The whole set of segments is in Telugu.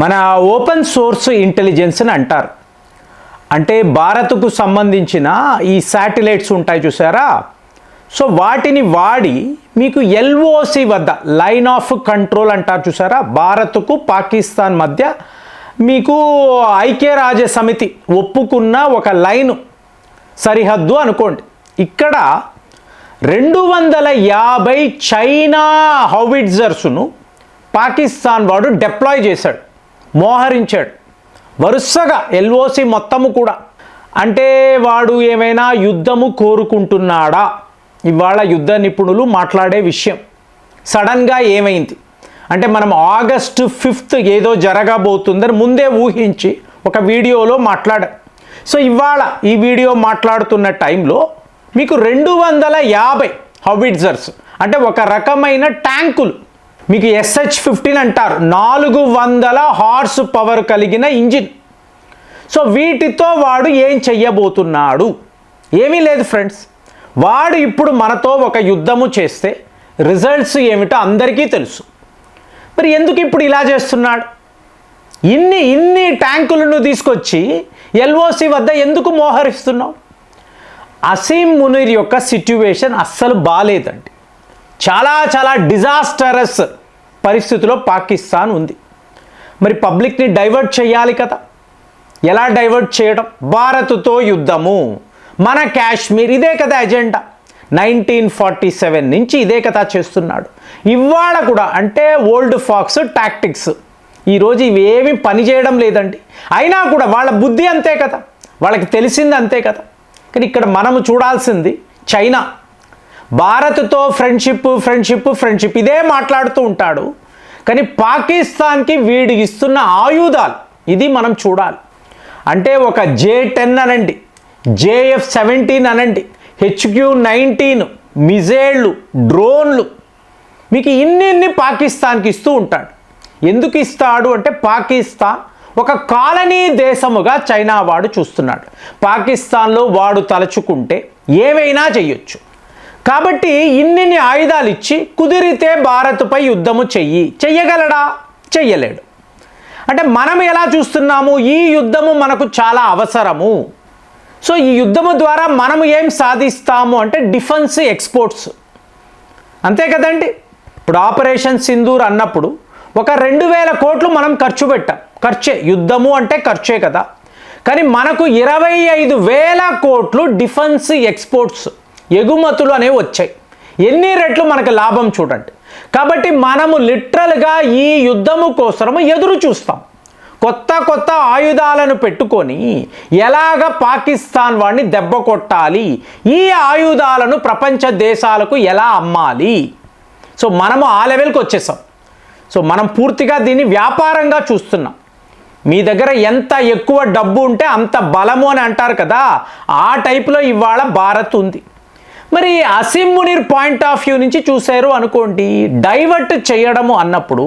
మన ఓపెన్ సోర్స్ ఇంటెలిజెన్స్ అని అంటారు. అంటే భారత్కు సంబంధించిన ఈ శాటిలైట్స్ ఉంటాయి చూసారా, సో వాటిని వాడి మీకు ఎల్ఓసి వద్ద లైన్ ఆఫ్ కంట్రోల్ అంటారు చూసారా, భారత్కు పాకిస్తాన్ మధ్య మీకు ఐక్యరాజ్య సమితి ఒప్పుకున్న ఒక లైను సరిహద్దు అనుకోండి. ఇక్కడ 250 చైనా హౌవిట్జర్స్ను పాకిస్తాన్ వాడు డిప్లాయ్ చేశాడు, మోహరించాడు వరుసగా ఎల్ఓసి మొత్తము కూడా. అంటే వాడు ఏమైనా యుద్ధము కోరుకుంటున్నాడా? ఇవాళ యుద్ధ నిపుణులు మాట్లాడే విషయం. సడన్గా ఏమైంది అంటే మనం ఆగస్టు 5th ఏదో జరగబోతుందని ముందే ఊహించి ఒక వీడియోలో మాట్లాడాం. సో ఇవాళ ఈ వీడియో మాట్లాడుతున్న టైంలో మీకు 250 హౌవిట్జర్స్ అంటే ఒక రకమైన ట్యాంకులు, మీకు SH-15 అంటారు, 400 హార్స్ పవర్ కలిగిన ఇంజిన్. సో వీటితో వాడు ఏం చెయ్యబోతున్నాడు? ఏమీ లేదు ఫ్రెండ్స్, వాడు ఇప్పుడు మనతో ఒక యుద్ధము చేస్తే రిజల్ట్స్ ఏమిటో అందరికీ తెలుసు. మరి ఎందుకు ఇప్పుడు ఇలా చేస్తున్నాడు? ఇన్ని ట్యాంకులను తీసుకొచ్చి ఎల్ఓసి వద్ద ఎందుకు మోహరిస్తున్నావు? అసీం మునీర్ యొక్క సిట్యువేషన్ అస్సలు బాలేదండి. చాలా డిజాస్టరస్ పరిస్థితిలో పాకిస్తాన్ ఉంది. మరి పబ్లిక్ని డైవర్ట్ చేయాలి కదా. ఎలా డైవర్ట్ చేయడం? భారత్తో యుద్ధము, మన కాశ్మీర్, ఇదే కదా ఎజెండా. 1947 నుంచి ఇదే కదా చేస్తున్నాడు. ఇవాళ కూడా అంటే ఓల్డ్ ఫాక్స్ టాక్టిక్స్. ఈరోజు ఇవేమీ పని చేయడం లేదండి. అయినా కూడా వాళ్ళ బుద్ధి అంతే కదా, వాళ్ళకి తెలిసింది అంతే కదా. కానీ ఇక్కడ మనము చూడాల్సింది చైనా. భారత్తో ఫ్రెండ్షిప్ ఇదే మాట్లాడుతూ ఉంటాడు. కానీ పాకిస్తాన్కి వీడు ఇస్తున్న ఆయుధాలు ఇది మనం చూడాలి. అంటే ఒక J-10 అనండి, JF-17 అనండి, HQ-19 మిజైళ్ళు, డ్రోన్లు, మీకు ఇన్ని పాకిస్తాన్కి ఇస్తూ ఉంటాడు. ఎందుకు ఇస్తాడు అంటే పాకిస్తాన్ ఒక కాలనీ దేశముగా చైనా వాడు చూస్తున్నాడు. పాకిస్తాన్లో వాడు తలచుకుంటే ఏమైనా చెయ్యొచ్చు. కాబట్టి ఇన్ని ఆయుధాలు ఇచ్చి కుదిరితే భారత్పై యుద్ధము చెయ్యగలడా? చెయ్యలేడు. అంటే మనం ఎలా చూస్తున్నాము? ఈ యుద్ధము మనకు చాలా అవసరము. సో ఈ యుద్ధము ద్వారా మనము ఏం సాధిస్తాము అంటే డిఫెన్స్ ఎక్స్పోర్ట్స్, అంతే కదండి. ఇప్పుడు ఆపరేషన్ సింధూర్ అన్నప్పుడు ఒక 2000 కోట్లు మనం ఖర్చు పెట్టాం. ఖర్చే, యుద్ధము అంటే ఖర్చే కదా. కానీ మనకు 25,000 కోట్లు డిఫెన్స్ ఎక్స్పోర్ట్స్ ఎగుమతులు అనేవి వచ్చాయి. ఎన్ని రెట్లు మనకు లాభం చూడండి. కాబట్టి మనము లిటరల్గా ఈ యుద్ధము కోసము ఎదురు చూస్తాం. కొత్త ఆయుధాలను పెట్టుకొని ఎలాగ పాకిస్తాన్ వాడిని దెబ్బ కొట్టాలి, ఈ ఆయుధాలను ప్రపంచ దేశాలకు ఎలా అమ్మాలి. సో మనము ఆ లెవెల్కి వచ్చేసాం. సో మనం పూర్తిగా దీన్ని వ్యాపారంగా చూస్తున్నాం. మీ దగ్గర ఎంత ఎక్కువ డబ్బు ఉంటే అంత బలము అని అంటారు కదా, ఆ టైప్లో ఇవాళ భారత్ ఉంది. మరి Asim Munir point of view నుంచి చూశారు అనుకోండి, డైవర్ట్ చేయడము అన్నప్పుడు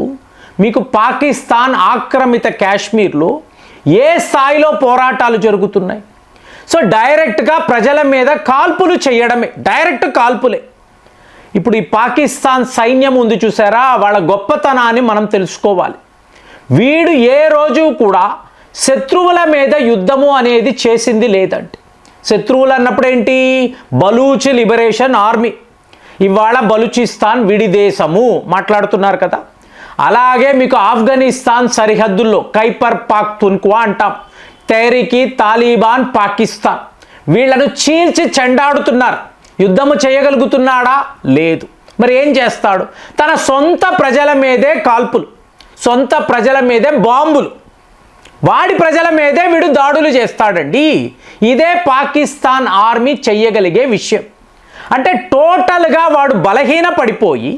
మీకు పాకిస్తాన్ ఆక్రమిత కాశ్మీర్లో ఏ స్థాయిలో పోరాటాలు జరుగుతున్నాయి. సో డైరెక్ట్గా ప్రజల మీద కాల్పులు చేయడమే, డైరెక్ట్ కాల్పులే. ఇప్పుడు ఈ పాకిస్తాన్ సైన్యం ఉంది చూసారా, వాళ్ళ గొప్పతనాన్ని మనం తెలుసుకోవాలి. వీడు ఏ రోజు కూడా శత్రువుల మీద యుద్ధము అనేది చేసింది లేదండి. శత్రువులు అన్నప్పుడు ఏంటి? Baloch liberation army. ఇవాళ బలూచిస్తాన్ విడి దేశము మాట్లాడుతున్నారు కదా. అలాగే మీకు ఆఫ్ఘనిస్తాన్ సరిహద్దుల్లో ఖైబర్ పఖ్తూన్ఖ్వా అంటాం, తెహ్రీక్ తాలిబాన్ పాకిస్తాన్, వీళ్ళను చీల్చి చెండాడుతున్నారు. యుద్ధము చేయగలుగుతున్నాడా? లేదు. మరి ఏం చేస్తాడు? తన సొంత ప్రజల మీదే కాల్పులు, సొంత ప్రజల మీదే బాంబులు, వాడి ప్రజల మీదే వీడు దాడులు చేస్తాడండి. ఇదే పాకిస్తాన్ ఆర్మీ చెయ్యగలిగే విషయం. అంటే టోటల్గా వాడు బలహీన పడిపోయి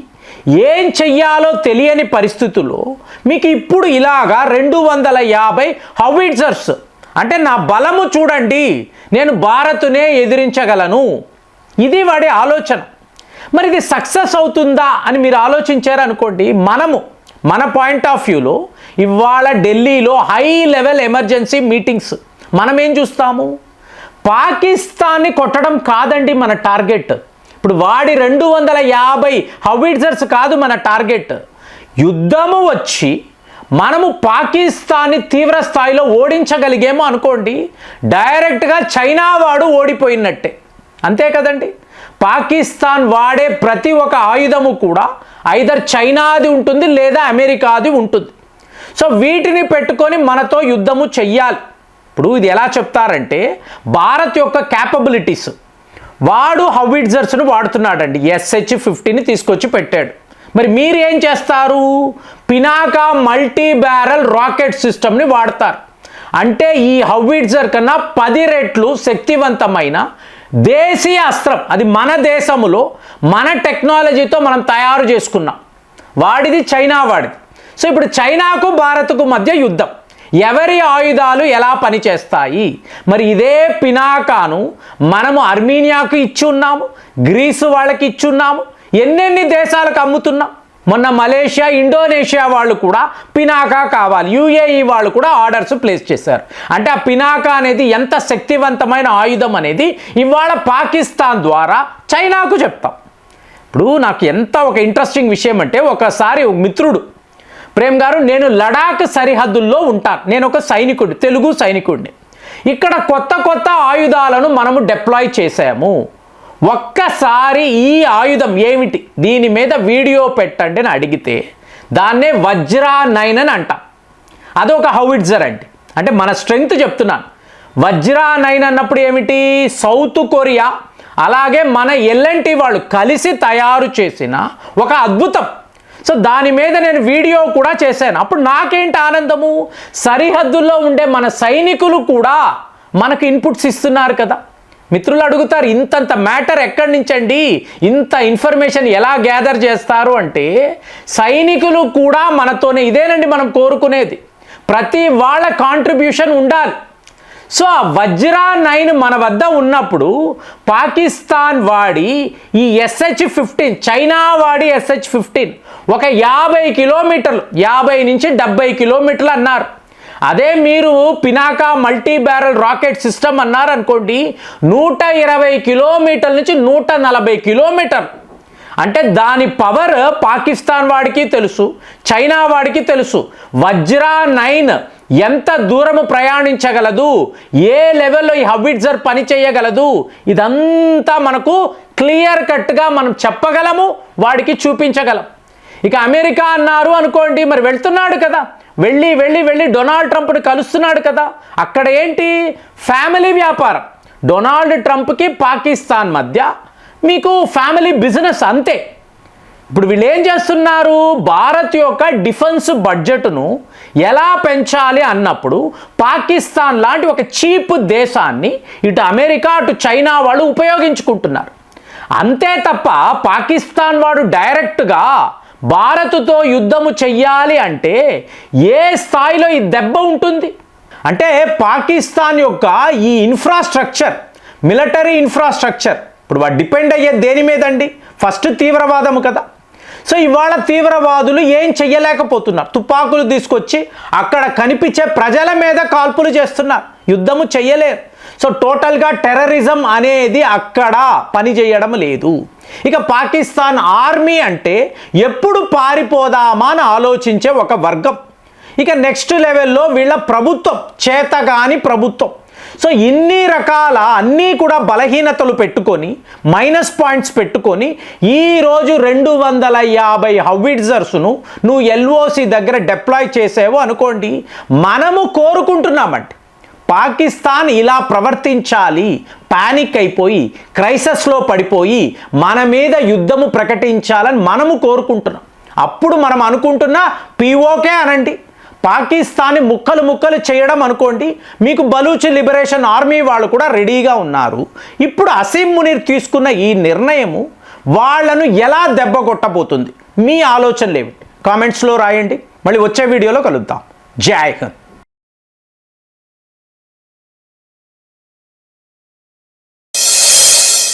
ఏం చెయ్యాలో తెలియని పరిస్థితుల్లో మీకు ఇప్పుడు ఇలాగా 250 హౌవిట్జర్స్ అంటే నా బలము చూడండి, నేను భారత్నే ఎదిరించగలను, ఇది వాడి ఆలోచన. మరి ఇది సక్సెస్ అవుతుందా అని మీరు ఆలోచించారనుకోండి, మన పాయింట్ ఆఫ్ వ్యూలో ఇవాళ ఢిల్లీలో హై లెవెల్ ఎమర్జెన్సీ మీటింగ్స్ మనం ఏం చూస్తాము? పాకిస్తాన్ని కొట్టడం కాదండి మన టార్గెట్. ఇప్పుడు వాడి 250 హౌవిట్జర్స్ కాదు మన టార్గెట్. యుద్ధము వచ్చి మనము పాకిస్తాన్ని తీవ్ర స్థాయిలో ఓడించగలిగేమో అనుకోండి, డైరెక్ట్గా చైనా వాడు ఓడిపోయినట్టే. అంతే కదండి. పాకిస్తాన్ వాడే ప్రతి ఒక్క ఆయుధము కూడా ఐదర్ చైనాది ఉంటుంది లేదా అమెరికాది ఉంటుంది. సో వీటిని పెట్టుకొని మనతో యుద్ధము చెయ్యాలి. ఇప్పుడు ఇది ఎలా చెప్తారంటే, భారత్ యొక్క క్యాపబిలిటీస్, వాడు హౌవిట్జర్స్ను వాడుతున్నాడండి, SH-50ని తీసుకొచ్చి పెట్టాడు. మరి మీరు ఏం చేస్తారు? పినాకా మల్టీ బ్యారల్ రాకెట్ సిస్టమ్ని వాడతారు. అంటే ఈ హౌవిట్జర్ కన్నా 10 రెట్లు శక్తివంతమైన దేశీయ అస్త్రం, అది మన దేశములో మన టెక్నాలజీతో మనం తయారు చేసుకున్నాం. వాడిది చైనా వాడిది. సో ఇప్పుడు చైనాకు భారత్కు మధ్య యుద్ధం, ఎవరి ఆయుధాలు ఎలా పనిచేస్తాయి. మరి ఇదే పినాకాను మనము అర్మీనియాకు ఇచ్చి ఉన్నాము, గ్రీసు వాళ్ళకి ఇచ్చి ఉన్నాము, ఎన్నెన్ని దేశాలకు అమ్ముతున్నాం. మొన్న మలేషియా, ఇండోనేషియా వాళ్ళు కూడా పినాకా కావాలి, UAE వాళ్ళు కూడా ఆర్డర్స్ ప్లేస్ చేశారు. అంటే ఆ పినాకా అనేది ఎంత శక్తివంతమైన ఆయుధం అనేది ఇవాళ పాకిస్తాన్ ద్వారా చైనాకు చెప్తాం. ఇప్పుడు నాకు ఎంత ఒక ఇంట్రెస్టింగ్ విషయం అంటే, ఒకసారి ఒక మిత్రుడు, ప్రేమ్ గారు, నేను లడాక్ సరిహద్దుల్లో ఉంటాను, నేను ఒక సైనికుడు, తెలుగు సైనికుడిని, ఇక్కడ కొత్త కొత్త ఆయుధాలను మనము డిప్లాయ్ చేసాము, ఒక్కసారి ఈ ఆయుధం ఏమిటి, దీని మీద వీడియో పెట్టండి అని అడిగితే దాన్నే వజ్రా 9 అని అంటాం. అదొక హౌవిట్జర్ అండి. అంటే మన స్ట్రెంగ్త్ చెప్తున్నాను. వజ్రా 9 అన్నప్పుడు ఏమిటి, సౌత్ కొరియా అలాగే మన L&T వాళ్ళు కలిసి తయారు చేసిన ఒక అద్భుతం. సో దాని మీద నేను వీడియో కూడా చేశాను. అప్పుడు నాకేంటి ఆనందము, సరిహద్దుల్లో ఉండే మన సైనికులు కూడా మనకు ఇన్పుట్స్ ఇస్తున్నారు కదా. మిత్రులు అడుగుతారు, ఇంతంత మ్యాటర్ ఎక్కడి నుంచండి, ఇంత ఇన్ఫర్మేషన్ ఎలా గ్యాదర్ చేస్తారు అంటే, సైనికులు కూడా మనతోనే, ఇదేనండి మనం కోరుకునేది, ప్రతి వాళ్ళ కాంట్రిబ్యూషన్ ఉండాలి. సో ఆ వజ్రా 9 మన వద్ద ఉన్నప్పుడు పాకిస్తాన్ వాడి ఈ SH-15, చైనా వాడి SH-15 ఒక 50 కిలోమీటర్లు, 50 నుంచి 70 కిలోమీటర్లు అన్నారు. అదే మీరు Pinaka multi barrel rocket system అన్నారు అనుకోండి, 120 కిలోమీటర్ల నుంచి 140 కిలోమీటర్లు. అంటే దాని పవర్ పాకిస్తాన్ వాడికి తెలుసు, చైనా వాడికి తెలుసు. వజ్రా 9 ఎంత దూరము ప్రయాణించగలదు, ఏ లెవెల్లో ఈ హౌవిట్జర్ పని చేయగలదు, ఇదంతా మనకు క్లియర్ కట్గా మనం చెప్పగలము, వాడికి చూపించగలం. ఇక అమెరికా అన్నారు అనుకోండి, మరి వెళ్తున్నాడు కదా, వెళ్ళి డొనాల్డ్ ట్రంప్ని కలుస్తున్నాడు కదా. అక్కడ ఏంటి, ఫ్యామిలీ వ్యాపారం. డొనాల్డ్ ట్రంప్కి పాకిస్తాన్ మధ్య మీకు ఫ్యామిలీ బిజినెస్ అంతే. ఇప్పుడు వీళ్ళు ఏం చేస్తున్నారు, భారత్ యొక్క డిఫెన్స్ బడ్జెట్ను ఎలా పెంచాలి అన్నప్పుడు పాకిస్తాన్ లాంటి ఒక చీప్ దేశాన్ని ఇటు అమెరికా అటు చైనా వాళ్ళు ఉపయోగించుకుంటున్నారు. అంతే తప్ప పాకిస్తాన్ వాడు డైరెక్ట్గా భారత్తో యుద్ధము చెయ్యాలి అంటే ఏ స్థాయిలో ఈ దెబ్బ ఉంటుంది అంటే, పాకిస్తాన్ యొక్క ఈ ఇన్ఫ్రాస్ట్రక్చర్, మిలిటరీ ఇన్ఫ్రాస్ట్రక్చర్, ఇప్పుడు వాడు డిపెండ్ అయ్యేది దేని మీదండి, ఫస్ట్ తీవ్రవాదము కదా. సో ఇవాళ తీవ్రవాదులు ఏం చెయ్యలేకపోతున్నారు, తుపాకులు తీసుకొచ్చి అక్కడ కనిపించే ప్రజల మీద కాల్పులు చేస్తున్నారు, యుద్ధము చెయ్యలేరు. సో టోటల్గా టెర్రరిజం అనేది అక్కడ పని చేయడం లేదు. ఇక పాకిస్తాన్ ఆర్మీ అంటే ఎప్పుడు పారిపోదామా అని ఆలోచించే ఒక వర్గం. ఇక నెక్స్ట్ లెవెల్లో వీళ్ళ ప్రభుత్వం, చేతగాని ప్రభుత్వం. సో ఇన్ని రకాల అన్నీ కూడా బలహీనతలు పెట్టుకొని, మైనస్ పాయింట్స్ పెట్టుకొని, ఈరోజు 250 హౌవిట్జర్స్ను నువ్వు LOC దగ్గర డిప్లాయ్ చేసావు అనుకోండి, మనము కోరుకుంటున్నామంటే పాకిస్తాన్ ఇలా ప్రవర్తించాలి, పానిక్ అయిపోయి క్రైసిస్లో పడిపోయి మన మీద యుద్ధము ప్రకటించాలని మనము కోరుకుంటున్నాం. అప్పుడు మనం అనుకుంటున్నా POK అనండి, పాకిస్తాన్ని ముక్కలు ముక్కలు చేయడం అనుకోండి, మీకు బలూచ్ లిబరేషన్ ఆర్మీ వాళ్ళు కూడా రెడీగా ఉన్నారు. ఇప్పుడు అసీం మునీర్ తీసుకున్న ఈ నిర్ణయము వాళ్ళను ఎలా దెబ్బ కొట్టబోతుంది, మీ ఆలోచనలు ఏమిటి కామెంట్స్లో రాయండి. మళ్ళీ వచ్చే వీడియోలో కలుద్దాం. జై హింద్.